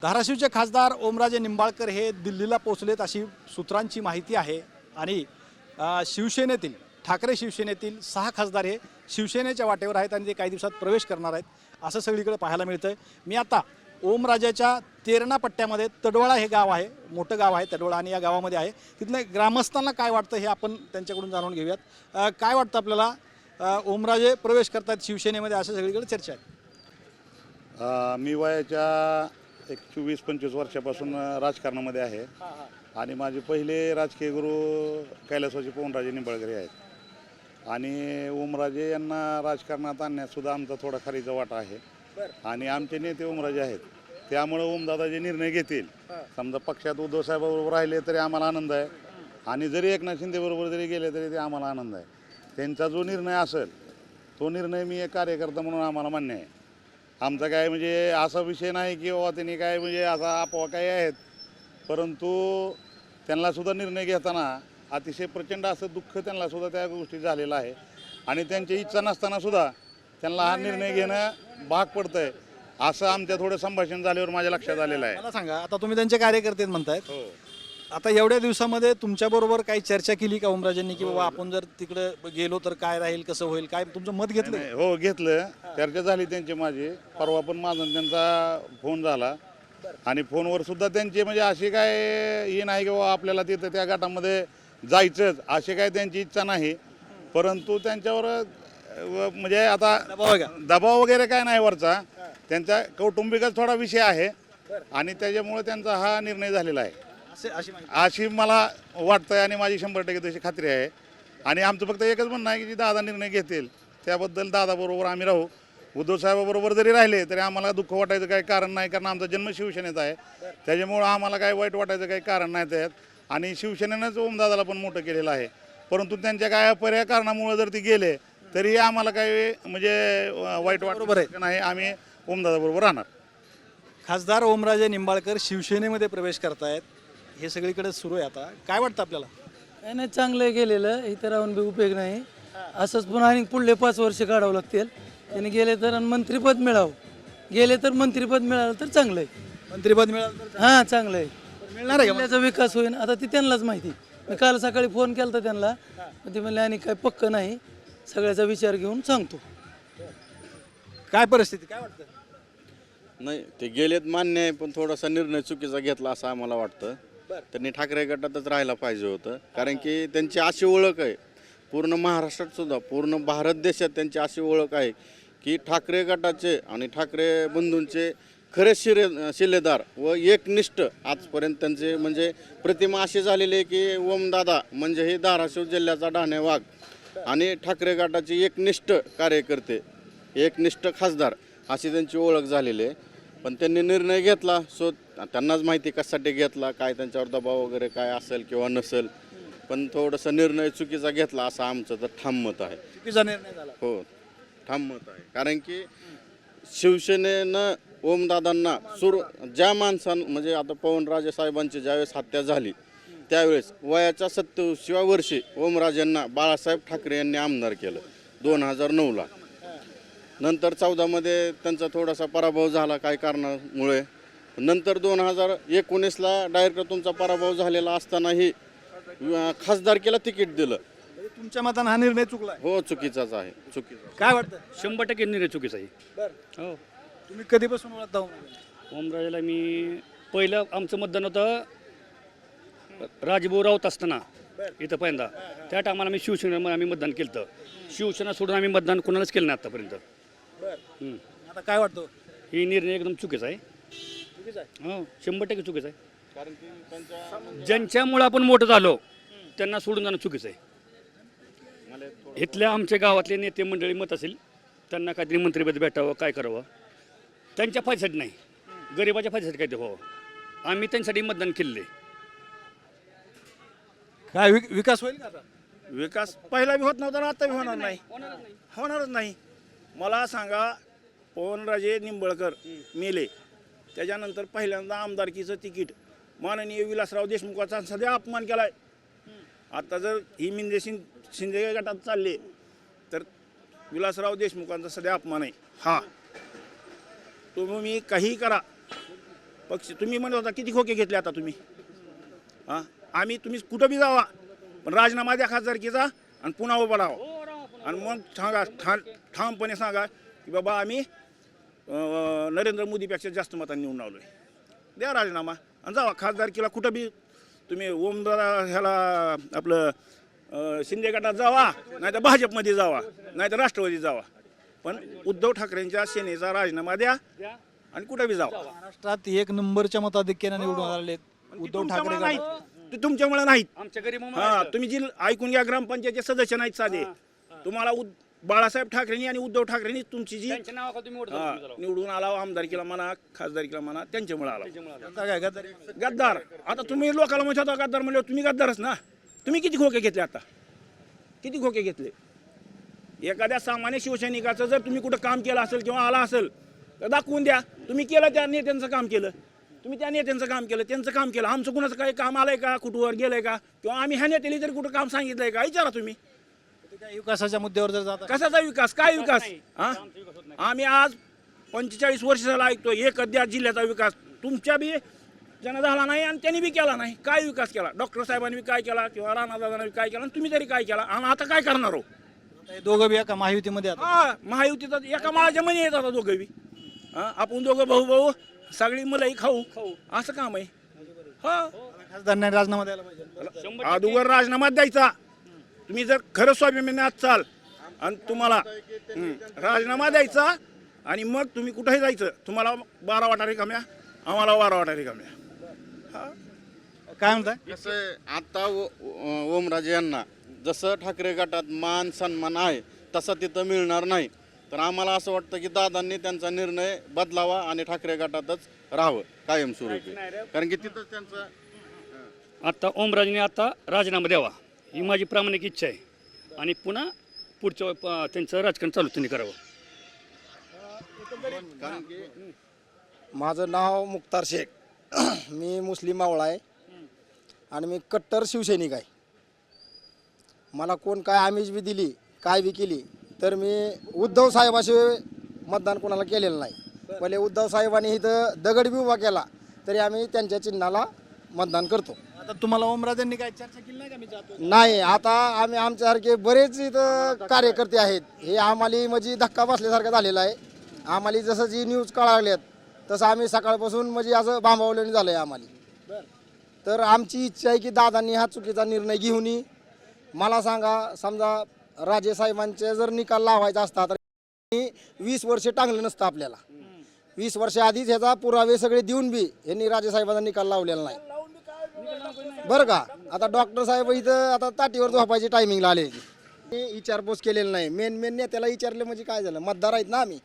धाराशिवचे खासदार ओमराजे निंबाळकर हे दिल्लीला पोहोचलेत अशी सूत्रांची माहिती आहे आणि शिवसेनेतील ठाकरे शिवसेनेतील 6 खासदार हे शिवसेनेच्या वाटेवर आहेत आणि ते काही दिवसात प्रवेश करणार आहेत असं सगळीकडे पाहायला मिळतंय। मी आता ओमराजेच्या तेरणा पट्ट्यामध्ये तडवळा हे गाव आहे, मोठं गाव आहे तडवळा आणि या गावामध्ये आहे। तिथल्या ग्रामस्थांना काय वाटतं हे आपण त्यांच्याकडून जाणून घेऊयात। काय वाटतं आपल्याला ओमराजे प्रवेश करतात शिवसेनेमध्ये असं सगळीकडे चर्चा आहे। मी वयाच्या 24-25 वर्षापासून राजकारणामध्ये आहे आणि माझे पहिले राजकीय गुरु कैलासवासी ओमराजे निंबाळकर आहेत आणि ओमराजे यांना राजकारणात आणण्यात सुद्धा आमचा थोडा खरीचा वाटा आहे आणि आमचे नेते ओमराजे आहेत। त्यामुळे ओमदादा जे निर्णय घेतील, समजा पक्षात उद्धव साहेबाबरोबर राहिले तरी आम्हाला आनंद आहे आणि जरी एकनाथ शिंदेबरोबर जरी गेले तरी ते आम्हाला आनंद आहे। त्यांचा जो निर्णय असेल तो निर्णय मी एक कार्यकर्ता म्हणून आम्हाला मान्य आहे। आमचा काय म्हणजे असा विषय नाही की बाबा त्यांनी काय म्हणजे असा अफवा काही आहेत, परंतु त्यांनासुद्धा निर्णय घेताना अतिशय प्रचंड असं दुःख त्यांनासुद्धा त्या गोष्टी झालेलं आहे आणि त्यांची इच्छा नसतानासुद्धा त्यांना हा निर्णय घेणं भाग पडतं आहे असं आमच्या थोडं संभाषण झाल्यावर माझ्या लक्षात आलेलं आहे। मला सांगा, आता तुम्ही त्यांचे कार्यकर्ते म्हणतायत, हो, आता एवढ्या दिवसामध्ये तुमच्याबरोबर काही चर्चा केली का ओमराजेंनी की बाबा आपण जर तिकडे गेलो तर काय राहील, कसं होईल, काय तुमचं मत घेतलं? हो घेतलं, चर्चा झाली त्यांची माझी। परवा पण माझा त्यांचा फोन झाला आणि फोनवर सुद्धा त्यांची म्हणजे अशी काय हे नाही की बाबा आपल्याला तिथं त्या गटामध्ये जायचंच अशी काय त्यांची इच्छा नाही, परंतु त्यांच्यावर म्हणजे आता दबाव वगैरे काय नाही वरचा, त्यांचा कौटुंबिकच थोडा विषय आहे आणि त्याच्यामुळे त्यांचा हा निर्णय झालेला आहे अशी मला वाटतंय आणि माझी 100% तशी खात्री आहे। आणि आमचं फक्त एकच म्हणणं आहे की दादा निर्णय घेतील त्याबद्दल दादाबरोबर आम्ही राहू। उद्धव साहेबाबरोबर जरी राहिले तरी आम्हाला दुःख वाटायचं काही कारण नाही, कारण आमचा जन्म शिवसेनेचा आहे, त्याच्यामुळं आम्हाला काही वाईट वाटायचं काही कारण नाही त्यात। आणि शिवसेनेनंच ओमदादाला पण मोठं केलेलं आहे, परंतु त्यांच्या काय पर्याय कारणामुळे जर ते गेले तरी आम्हाला काही म्हणजे वाईट वाटत नाही, आम्ही ओमदादाबरोबर राहणार। खासदार ओमराजे निंबाळकर शिवसेनेमध्ये प्रवेश करतायत, हे सगळीकडे सुरू आहे। आता काय वाटतं आपल्याला? नाही नाही, चांगलं गेलेलं, इथं राहून बी उपयोग नाही, असंच पुन्हा आणि पुढले 5 वर्ष काढावं लागतील। त्यांनी गेले तर मंत्रिपद मिळावं, गेले तर मंत्रिपद मिळालं तर चांगलं आहे। मंत्रिपद मिळालं तर हां चांगलं आहे, मिळणार आहे का? जिल्ह्याचा विकास होईल। आता ती त्यांनाच माहिती, मी काल सकाळी फोन केला तर त्यांना, ते म्हणले आणि काय पक्क नाही, सगळ्याचा विचार घेऊन सांगतो। काय परिस्थिती काय वाटतं? नाही, ते गेलेत मान्य आहे, पण थोडासा निर्णय चुकीचा घेतला असं आम्हाला वाटतं। त्यांनी ठाकरे गटातच राहायला पाहिजे होतं, कारण की त्यांची अशी ओळख आहे पूर्ण महाराष्ट्रात सुद्धा, पूर्ण भारत देशात त्यांची अशी ओळख आहे की ठाकरे गटाचे आणि ठाकरे बंधूंचे खरे शिलेदार व एकनिष्ठ आजपर्यंत त्यांचे म्हणजे प्रतिमा अशी झालेली आहे की ओमदादा म्हणजे हे धाराशिव जिल्ह्याचा डाणे वाघ आणि ठाकरे गटाचे एकनिष्ठ कार्यकर्ते, एकनिष्ठ खासदार अशी त्यांची ओळख झालेली आहे। पण त्यांनी निर्णय घेतला, सो त्यांनाच माहिती कशासाठी घेतला, काय त्यांच्यावर दबाव वगैरे काय असेल किंवा नसेल, पण थोडासा निर्णय चुकीचा घेतला असं आमचं तर ठाम मत आहे। चुकीचा निर्णय झाला? हो, ठाम मत आहे, कारण की शिवसेनेनं ओमदादांना ज्या माणसानं म्हणजे आता पवनराजे साहेबांची ज्यावेळेस हत्या झाली त्यावेळेस वयाच्या 27व्या वर्षी ओमराजेंना बाळासाहेब ठाकरे यांनी आमदार केलं 2009ला। नंतर 14मध्ये त्यांचा थोडासा पराभव झाला काही कारणामुळे, नंतर 2019ला डायरेक्ट तुमचा पराभव झालेला असतानाही खासदारकीला तिकीट दिलं। तुमच्या मतानं हा निर्णय चुकला? हो, चुकीचाच आहे, चुकीचा। काय वाटतं? 100% निर्णय चुकीचा आहे। हो, तुम्ही कधीपासून ओळखता ओमराजेला? मी पहिलं आमचं मतदान होतं राजभाऊ राऊत असताना इथं पहिल्यांदा, त्या टायमाला आम्ही शिवसेनेमध्ये आम्ही मतदान केलं होतं। शिवसेना सोडून आम्ही मतदान कोणालाच केलं नाही आतापर्यंत। आता काय वाटतं? ही निर्णय एकदम चुकीचा आहे। चुकीचा आहे? हो, 100% चुकीचा आहे, कारण की त्यांच्या ज्यांच्यामुळे आपण मोठं झालो त्यांना सोडून जाणं चुकीचं आहे। इथल्या आमच्या गावातले नेते मंडळी मत असेल त्यांना काहीतरी मंत्रिपद भेटावं, काय करावं, त्यांच्या फायद्यासाठी नाही, गरिबाच्या फायद्यासाठी काय ते व्हावं, आम्ही त्यांच्यासाठी मतदान केलेलं आहे। काय विकास होईल का आता? विकास पहिला बी होत नव्हता, आता बी होणारच नाही। मला सांगा, पवनराजे निंबाळकर मेले त्याच्यानंतर पहिल्यांदा आमदारकीचं तिकीट माननीय विलासराव देशमुखाचा सध्या अपमान केलाय। आता जर ही शिंदे गटात चालले तर विलासराव देशमुखांचा सध्या अपमान आहे। हा, तुम्ही काही करा, पक्ष तुम्ही म्हणत होता किती खोके घेतले आता तुम्ही हां आम्ही तुम्ही कुठं बी जावा पण राजीनामा द्या खासदारकीचा आणि पुन्हा उभा राहा आणि मग सांगा ठामपणे सांगा की बाबा आम्ही नरेंद्र मोदीपेक्षा जास्त मतांनी निवडून आलो आहे द्या राजीनामा आणि जावा खासदारकीला कुठं बी तुम्ही ओमदादा ह्याला आपलं शिंदे गटात जावा नाही तर भाजपमध्ये जावा नाही तर राष्ट्रवादीत जावा पण उद्धव ठाकरेंच्या सेनेचा राजीनामा द्या आणि कुठं बी जावा महाराष्ट्रात 1 नंबरच्या मताधिक्याने निवडून आलेले उद्धव ठाकरे गट. ते तुमच्यामुळे नाहीत आमच्या घरी हा तुम्ही जी ऐकून घ्या ग्रामपंचायतचे सदस्य नाहीत साधे तुम्हाला बाळासाहेब ठाकरेंनी आणि उद्धव ठाकरेंनी तुमची जी त्यांच्या नावाखाली तुम्ही वोट हा, निवडून आला आमदारकीला म्हणा खासदारकीला म्हणा त्यांच्यामुळे आला आता काय गद्दारी? गद्दार आता तुम्ही लोकांना म्हणत होता गद्दार म्हणल्यावर तुम्ही गद्दारच ना तुम्ही किती खोके घेतले आता किती खोके घेतले एखाद्या सामान्य शिवसैनिकाचं जर तुम्ही कुठं काम केलं असेल किंवा आला असेल तर दाखवून द्या तुम्ही केलं त्या नेत्यांचं काम केलं तुम्ही त्या नेत्यांचं काम केलं त्यांचं काम केलं आमचं कुणाचं काही काम आलंय का कुठवर गेलंय का किंवा आम्ही ह्या नेत्याला जर कुठं काम सांगितलंय का विचारा तुम्ही ते काय विकासाच्या मुद्द्यावर जर जाता कशाचा विकास काय विकास हा आम्ही आज 45 वर्ष झाला ऐकतो एक अद्याप जिल्ह्याचा विकास तुमच्या बी ज्यानं झाला नाही आणि त्यांनी बी केला नाही काय विकास केला डॉक्टर साहेबांनी बी काय केला किंवा राणादादांनी बी काय केला आणि तुम्ही तरी काय केला आणि आता काय करणार हो आता हे दोघं बी एका महायुतीमध्ये आता हा महायुतीचा एका माळाच्या मनी येतात आता दोघं बी हा आपण दोघं भाऊ सगळी मलाही खाऊ असं काम आहे हा खासदारांनी राजीनामा द्यायला पाहिजे. अगोदर राजीनामा द्यायचा तुम्ही जर खरं स्वाभिमानात चाल आणि तुम्हाला राजीनामा द्यायचा आणि मग तुम्ही कुठेही जायचं तुम्हाला 12 वाटा रिकाम्या आम्हाला 12 वाटा रिकाम्या काय म्हणताय कसं आहे, आता ओमराजे यांना जसं ठाकरे गटात मान सन्मान आहे तसा तिथं मिळणार नाही तर आम्हाला असं वाटतं की दादांनी त्यांचा निर्णय बदलावा आणि ठाकरे गटातच राहावं कायमस्वरूपी कारण की तिथं त्यांचं आता ओमराजेने आता राजीनामा द्यावा ही माझी प्रामाणिक इच्छा आहे आणि पुन्हा पुढच्या त्यांचं राजकारण चालू त्यांनी करावं कारण की माझं नाव मुक्तार शेख मी मुस्लिम मावळा आहे आणि मी कट्टर शिवसैनिक आहे मला कोण काय आमिष बी दिली काय बी केली तर मी उद्धव साहेबाशिवाय मतदान कोणाला केलेलं नाही पहिले उद्धव साहेबांनी इथं दगड बी उभा केला तरी आम्ही त्यांच्या चिन्हाला मतदान करतो आता तुम्हाला ओमराजेंनी काय चर्चा केली नाही का मी जातो नाही आता आम्ही आमच्यासारखे बरेच इथं कार्यकर्ते आहेत हे आम्हाला म्हणजे धक्का बसल्यासारखं झालेलं आहे आम्हाला जसं जी न्यूज कळाल्यात तसं आम्ही सकाळपासून म्हणजे असं बांबावलेलं झालं आहे आम्हाला तर आमची इच्छा आहे की दादांनी हा चुकीचा निर्णय घेऊन मला सांगा समजा राजेसाहेबांचे जर निकाल लावायचा असता तर 20 वर्ष टांगलं नसतं आपल्याला 20 वर्ष आधीच ह्याचा पुरावे सगळे देऊन बी यांनी राजेसाहेबांचा निकाल लावलेला नाही बरं का आता डॉक्टर साहेब इथं आता ताटीवर झोपायची टायमिंगला आले विचारपूस केलेलं नाही मेन नेत्याला विचारलं म्हणजे काय झालं मतदार आहेत ना आम्ही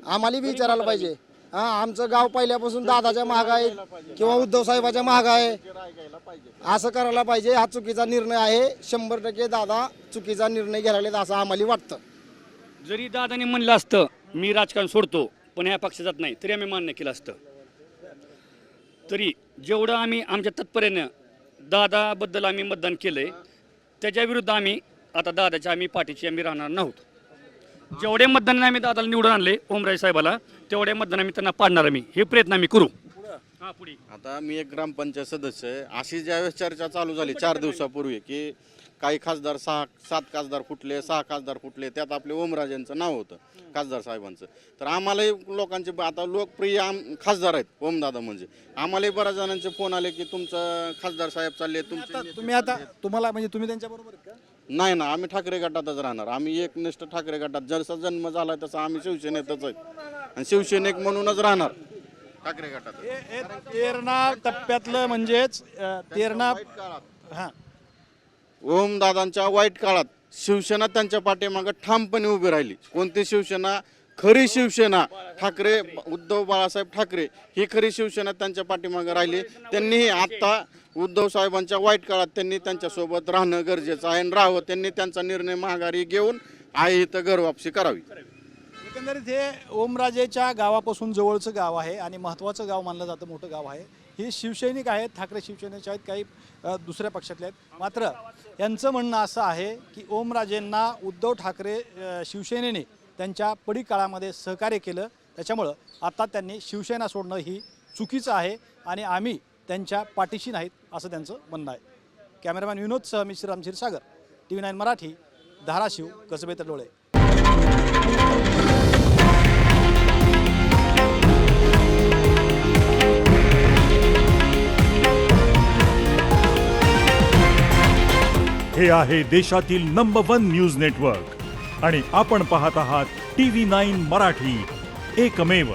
आम्हाला बी विचारायला पाहिजे हा आमचं गाव पहिल्यापासून दादाच्या महाग आहे किंवा उद्धव साहेबाच्या महाग आहे असं करायला पाहिजे हा चुकीचा निर्णय आहे 100% दादा चुकीचा निर्णय घ्यायला असं आम्हाला वाटतं जरी दादाने म्हणलं असतं मी राजकारण सोडतो पण ह्या पक्षात जात नाही तरी आम्ही मान्य केलं असतं तरी जेवढं आम्ही आमच्या तत्परेनं दादाबद्दल आम्ही मतदान केलं आहे त्याच्या विरुद्ध आम्ही आता दादाच्या आम्ही पाठीची आम्ही राहणार नव्हतो जेवढे मतदानाने आम्ही दादाला निवडून आणले ओमराजे साहेबाला तेवढे मतदान आम्ही त्यांना पाडणार आम्ही हे प्रयत्न आम्ही करू हां पुढे आता मी एक ग्रामपंचायत सदस्य आहे अशी ज्यावेळेस चर्चा चालू झाली 4 दिवसापूर्वी की काही खासदार 7 खासदार फुटले 6 खासदार फुटले त्यात आपले ओमराजेंचं नाव होतं खासदार साहेबांचं तर आम्हालाही लोकांचे आता लोकप्रिय खासदार आहेत ओमदादा म्हणजे आम्हालाही बऱ्याच जणांचे फोन आले की तुमचं खासदार साहेब चालले तुमचे तुम्ही आता तुम्हाला म्हणजे तुम्ही त्यांच्या बरोबर का नाही ना आम्ही ठाकरे गटातच राहणार आम्ही एकनिष्ठ ठाकरे गटात जसा जन्म झाला तसा आम्ही शिवसेनेतच आहेत आणि शिवसैनिक म्हणूनच राहणार ठाकरे गटात हे 13 टप्प्यातलं म्हणजेच 13 हां ओमदादांच्या वाईट काळात शिवसेना त्यांच्या पाठीमागे ठामपणे उभी राहिली कोणती शिवसेना खरी शिवसेना ठाकरे उद्धव बाळासाहेब ठाकरे ही खरी शिवसेना त्यांच्या पाठीमागे राहिली त्यांनीही आता उद्धव साहेबांच्या वाईट काळात त्यांनी त्यांच्यासोबत राहणं गरजेचं आहे आणि राहावं त्यांनी त्यांचा निर्णय माघारी घेऊन आहे इथं घर वापसी करावी एकंदरीत हे ओमराजेच्या गावापासून जवळचं गाव आहे आणि महत्त्वाचं गाव मानलं जातं मोठं गाव आहे हे शिवसैनिक आहेत ठाकरे शिवसेनेचे आहेत काही दुसऱ्या पक्षातले आहेत मात्र यांचं म्हणणं असं आहे की ओमराजेंना उद्धव ठाकरे शिवसेनेने त्यांच्या पडी काळामध्ये सहकार्य केलं त्याच्यामुळं आता त्यांनी शिवसेना सोडणं ही चुकीचं आहे आणि आम्ही त्यांच्या पाठीशी नाहीत असं त्यांचं म्हणणं आहे. कॅमेरामॅन विनोदसह मी श्रीराम क्षीरसागर, TV9 मराठी, धाराशिव, कसबे तडोळे. हे आहे देशातील नंबर 1 न्यूज नेटवर्क आणि आपण पाहत आहात TV9 मराठी, एकमेव.